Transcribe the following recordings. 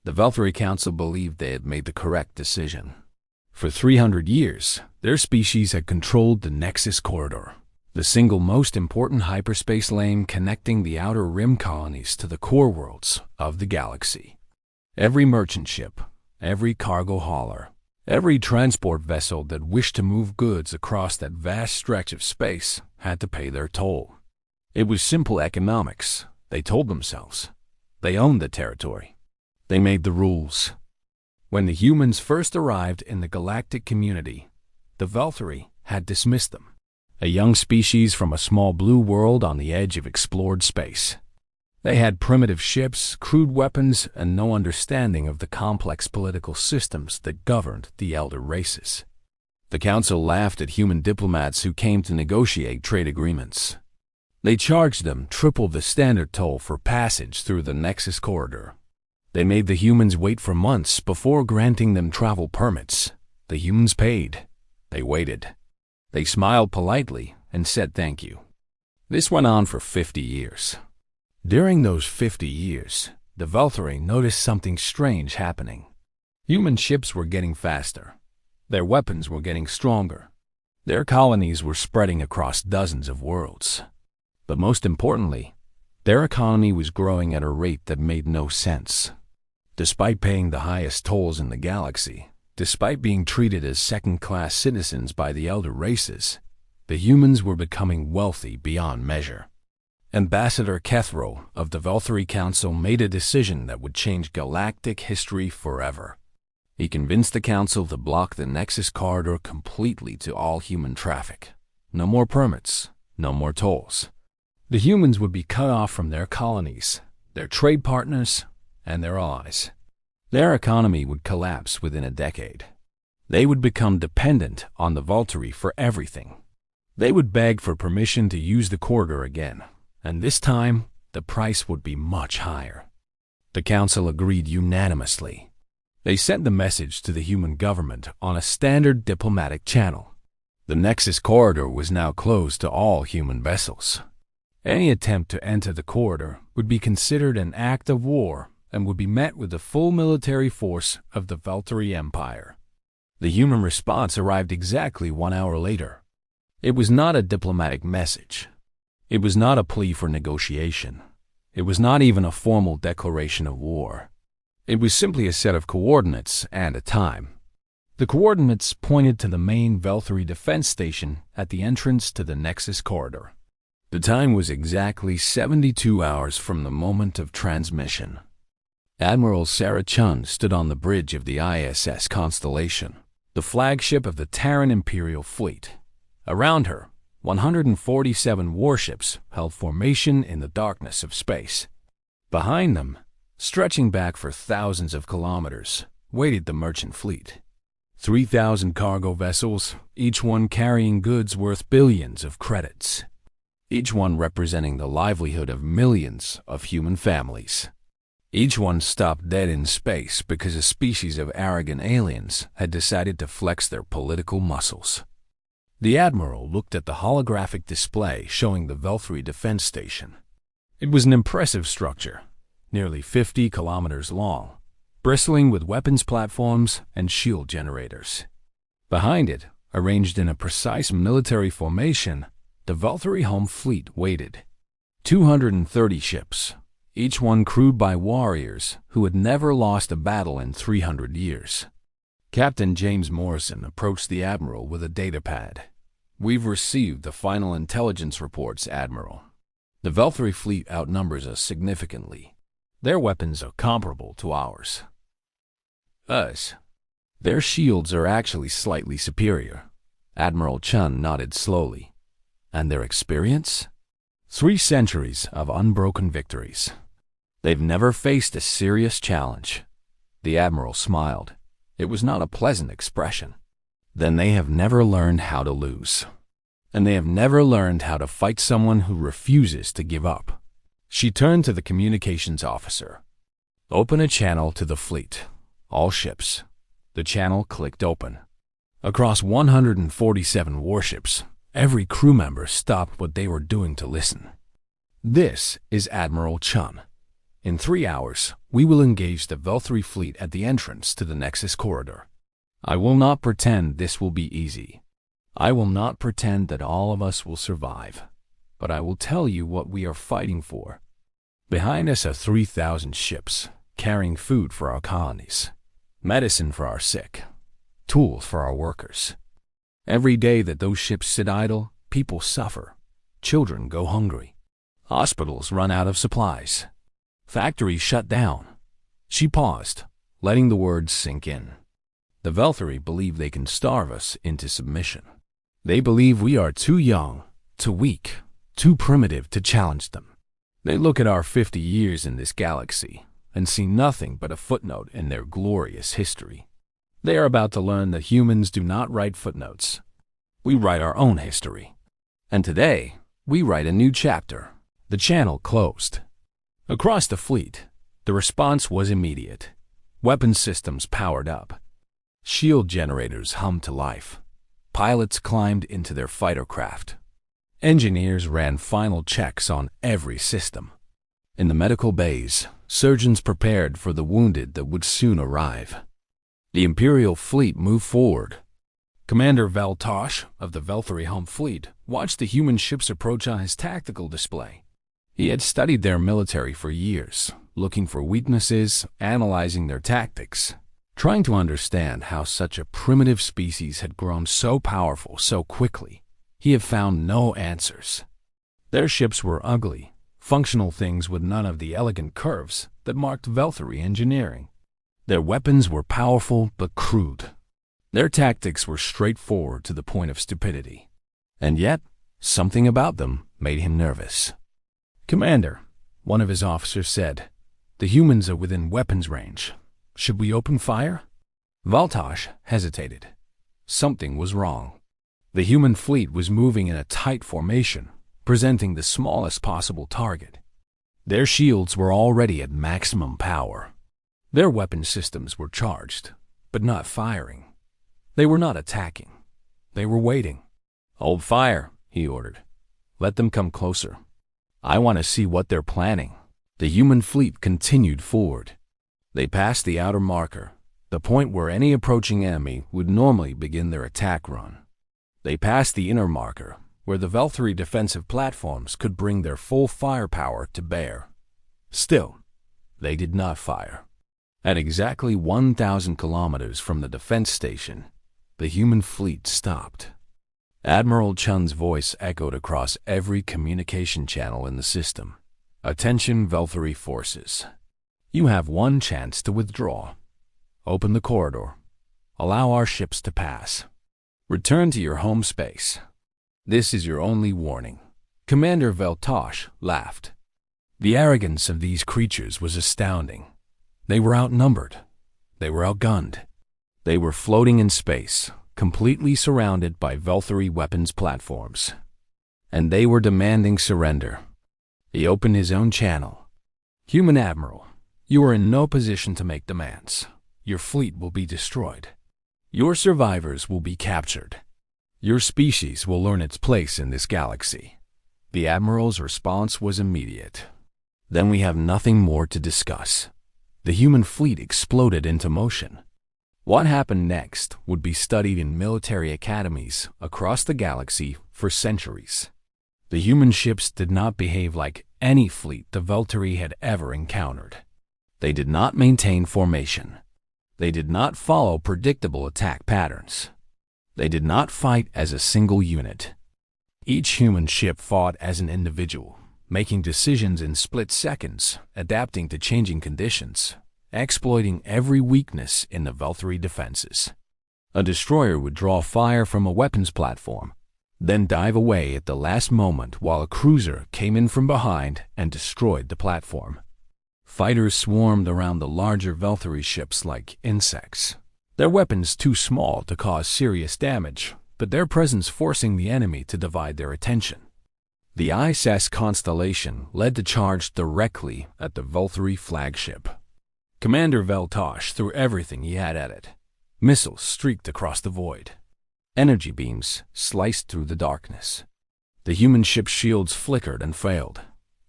The Valkyrie Council believed they had made the correct decision. For 300 years, their species had controlled the Nexus Corridor, the single most important hyperspace lane connecting the outer rim colonies to the core worlds of the galaxy. Every merchant ship, every cargo hauler, every transport vessel that wished to move goods across that vast stretch of space had to pay their toll. It was simple economics, they told themselves. They owned the territory. They made the rules. When the humans first arrived in the galactic community, the Valkyrie had dismissed them, a young species from a small blue world on the edge of explored space. They had primitive ships, crude weapons, and no understanding of the complex political systems that governed the elder races. The Council laughed at human diplomats who came to negotiate trade agreements. They charged them triple the standard toll for passage through the Nexus Corridor. They made the humans wait for months before granting them travel permits. The humans paid. They waited. They smiled politely and said thank you. This went on for 50 years. During those 50 years, the Valkyrie noticed something strange happening. Human ships were getting faster. Their weapons were getting stronger. Their colonies were spreading across dozens of worlds. But most importantly, their economy was growing at a rate that made no sense. Despite paying the highest tolls in the galaxy, despite being treated as second-class citizens by the elder races, the humans were becoming wealthy beyond measure. Ambassador Kethro of the Valkyrie Council made a decision that would change galactic history forever. He convinced the Council to block the Nexus Corridor completely to all human traffic. No more permits, no more tolls. The humans would be cut off from their colonies, their trade partners, and their allies. Their economy would collapse within a decade. They would become dependent on the Valkyrie for everything. They would beg for permission to use the corridor again, and this time, the price would be much higher. The Council agreed unanimously. They sent the message to the human government on a standard diplomatic channel. The Nexus Corridor was now closed to all human vessels. Any attempt to enter the corridor would be considered an act of war and would be met with the full military force of the Valkyrie Empire. The human response arrived exactly 1 hour later. It was not a diplomatic message. It was not a plea for negotiation. It was not even a formal declaration of war. It was simply a set of coordinates and a time. The coordinates pointed to the main Valkyrie defense station at the entrance to the Nexus Corridor. The time was exactly 72 hours from the moment of transmission. Admiral Sarah Chun stood on the bridge of the ISS Constellation, the flagship of the Terran Imperial fleet. Around her, 147 warships held formation in the darkness of space. Behind them, stretching back for thousands of kilometers, waited the merchant fleet. 3,000 cargo vessels, each one carrying goods worth billions of credits. Each one representing the livelihood of millions of human families. Each one stopped dead in space because a species of arrogant aliens had decided to flex their political muscles. The Admiral looked at the holographic display showing the Valkyrie defense station. It was an impressive structure, nearly 50 kilometers long, bristling with weapons platforms and shield generators. Behind it, arranged in a precise military formation, the Valkyrie home fleet waited. 230 ships, each one crewed by warriors who had never lost a battle in 300 years. Captain James Morrison approached the Admiral with a datapad. "We've received the final intelligence reports, Admiral. The Valkyrie fleet outnumbers us significantly. Their weapons are comparable to ours. Us. Their shields are actually slightly superior." Admiral Chun nodded slowly. "And their experience? 3 centuries of unbroken victories. They've never faced a serious challenge." The Admiral smiled. It was not a pleasant expression. "Then they have never learned how to lose. And they have never learned how to fight someone who refuses to give up." She turned to the communications officer. "Open a channel to the fleet. All ships." The channel clicked open. Across 147 warships, every crew member stopped what they were doing to listen. "This is Admiral Chun. In 3 hours, we will engage the Velthari fleet at the entrance to the Nexus corridor. I will not pretend this will be easy. I will not pretend that all of us will survive, but I will tell you what we are fighting for. Behind us are 3,000 ships, carrying food for our colonies, medicine for our sick, tools for our workers. Every day that those ships sit idle, people suffer. Children go hungry. Hospitals run out of supplies. Factories shut down. She paused, letting the words sink in. The Velthari believe they can starve us into submission. They believe we are too young, too weak, too primitive to challenge them. They look at our 50 years in this galaxy and see nothing but a footnote in their glorious history. They are about to learn that humans do not write footnotes. We write our own history. And today, we write a new chapter. The channel closed. Across the fleet, the response was immediate. Weapon systems powered up. Shield generators hummed to life. Pilots climbed into their fighter craft. Engineers ran final checks on every system. In the medical bays, surgeons prepared for the wounded that would soon arrive. The Imperial fleet moved forward. Commander Valtosh of the Velthari home fleet watched the human ships approach on his tactical display. He had studied their military for years, looking for weaknesses, analyzing their tactics, trying to understand how such a primitive species had grown so powerful so quickly. He had found no answers. Their ships were ugly, functional things with none of the elegant curves that marked Velthari engineering. Their weapons were powerful but crude. Their tactics were straightforward to the point of stupidity. And yet, something about them made him nervous. "Commander," one of his officers said, "the humans are within weapons range. Should we open fire?" Valtosh hesitated. Something was wrong. The human fleet was moving in a tight formation, presenting the smallest possible target. Their shields were already at maximum power. Their weapon systems were charged, but not firing. They were not attacking. They were waiting. "Hold fire," he ordered. "Let them come closer. I want to see what they're planning." The human fleet continued forward. They passed the outer marker, the point where any approaching enemy would normally begin their attack run. They passed the inner marker, where the Velthari defensive platforms could bring their full firepower to bear. Still, they did not fire. At exactly 1,000 kilometers from the defense station, the human fleet stopped. Admiral Chun's voice echoed across every communication channel in the system. "Attention, Velthari forces. You have one chance to withdraw. Open the corridor. Allow our ships to pass. Return to your home space. This is your only warning." Commander Veltosh laughed. The arrogance of these creatures was astounding. They were outnumbered. They were outgunned. They were floating in space, completely surrounded by Velthari weapons platforms. And they were demanding surrender. He opened his own channel. "Human Admiral, you are in no position to make demands. Your fleet will be destroyed. Your survivors will be captured. Your species will learn its place in this galaxy." The Admiral's response was immediate. "Then we have nothing more to discuss." The human fleet exploded into motion. What happened next would be studied in military academies across the galaxy for centuries. The human ships did not behave like any fleet the Velthari had ever encountered. They did not maintain formation. They did not follow predictable attack patterns. They did not fight as a single unit. Each human ship fought as an individual, making decisions in split seconds, adapting to changing conditions, exploiting every weakness in the Velthari defenses. A destroyer would draw fire from a weapons platform, then dive away at the last moment while a cruiser came in from behind and destroyed the platform. Fighters swarmed around the larger Velthari ships like insects, their weapons too small to cause serious damage, but their presence forcing the enemy to divide their attention. The ISS Constellation led the charge directly at the Velthari flagship. Commander Veltosh threw everything he had at it. Missiles streaked across the void. Energy beams sliced through the darkness. The human ship's shields flickered and failed.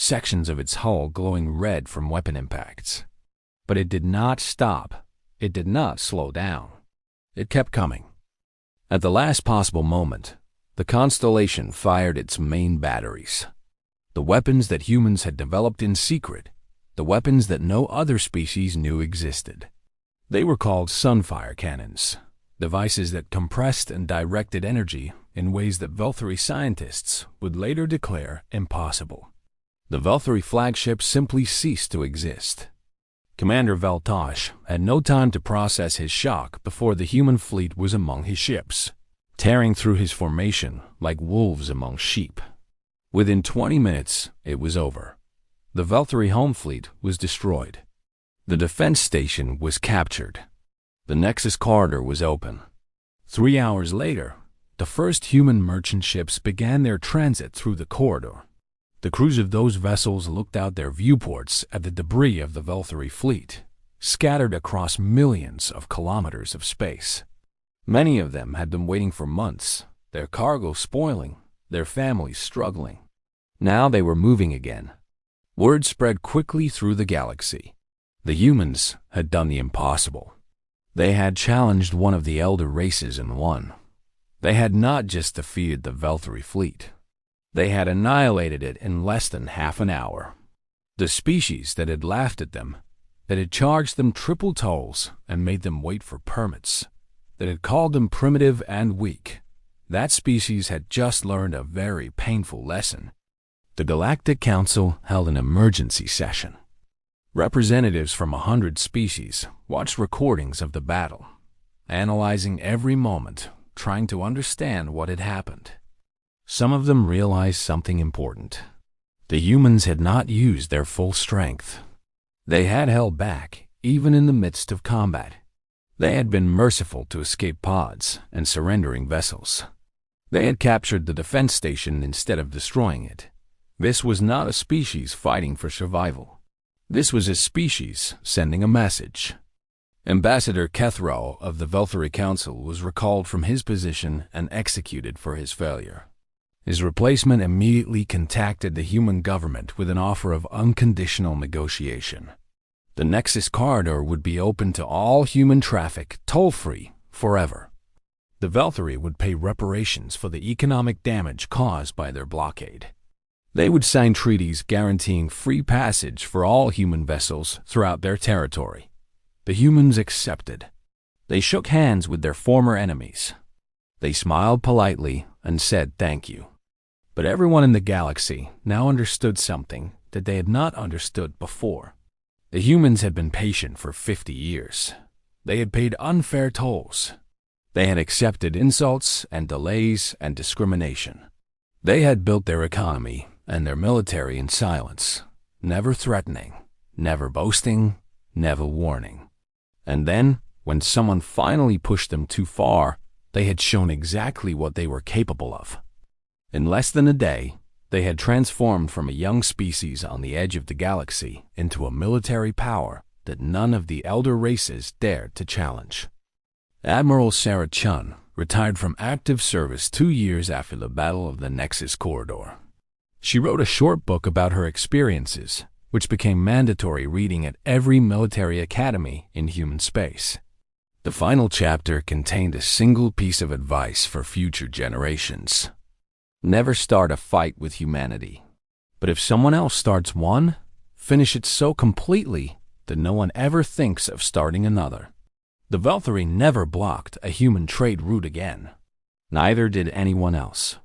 sections of its hull glowing red from weapon impacts. But it did not stop. It did not slow down. It kept coming. At the last possible moment, the constellation fired its main batteries. The weapons that humans had developed in secret, the weapons that no other species knew existed. They were called sunfire cannons, devices that compressed and directed energy in ways that Velthari scientists would later declare impossible. The Velthari flagship simply ceased to exist. Commander Veltosh had no time to process his shock before the human fleet was among his ships, tearing through his formation like wolves among sheep. Within 20 minutes, it was over. The Velthari home fleet was destroyed. The defense station was captured. The Nexus corridor was open. 3 hours later, the first human merchant ships began their transit through the corridor. The crews of those vessels looked out their viewports at the debris of the Velthari fleet, scattered across millions of kilometers of space. Many of them had been waiting for months, their cargo spoiling, their families struggling. Now they were moving again. Word spread quickly through the galaxy. The humans had done the impossible. They had challenged one of the elder races and won. They had not just defeated the Velthari fleet. They had annihilated it in less than half an hour. The species that had laughed at them, that had charged them triple tolls and made them wait for permits, that had called them primitive and weak, that species had just learned a very painful lesson. The Galactic Council held an emergency session. Representatives from 100 species watched recordings of the battle, analyzing every moment, trying to understand what had happened. Some of them realized something important. The humans had not used their full strength. They had held back, even in the midst of combat. They had been merciful to escape pods and surrendering vessels. They had captured the defense station instead of destroying it. This was not a species fighting for survival. This was a species sending a message. Ambassador Kethro of the Velthari Council was recalled from his position and executed for his failure. His replacement immediately contacted the human government with an offer of unconditional negotiation. The Nexus corridor would be open to all human traffic, toll-free, forever. The Velthari would pay reparations for the economic damage caused by their blockade. They would sign treaties guaranteeing free passage for all human vessels throughout their territory. The humans accepted. They shook hands with their former enemies. They smiled politely and said thank you. But everyone in the galaxy now understood something that they had not understood before. The humans had been patient for 50 years. They had paid unfair tolls. They had accepted insults and delays and discrimination. They had built their economy and their military in silence, never threatening, never boasting, never warning. And then, when someone finally pushed them too far, they had shown exactly what they were capable of. In less than a day, they had transformed from a young species on the edge of the galaxy into a military power that none of the elder races dared to challenge. Admiral Sarah Chun retired from active service 2 years after the Battle of the Nexus Corridor. She wrote a short book about her experiences, which became mandatory reading at every military academy in human space. The final chapter contained a single piece of advice for future generations. Never start a fight with humanity. But if someone else starts one, finish it so completely that no one ever thinks of starting another. The Velthari never blocked a human trade route again. Neither did anyone else.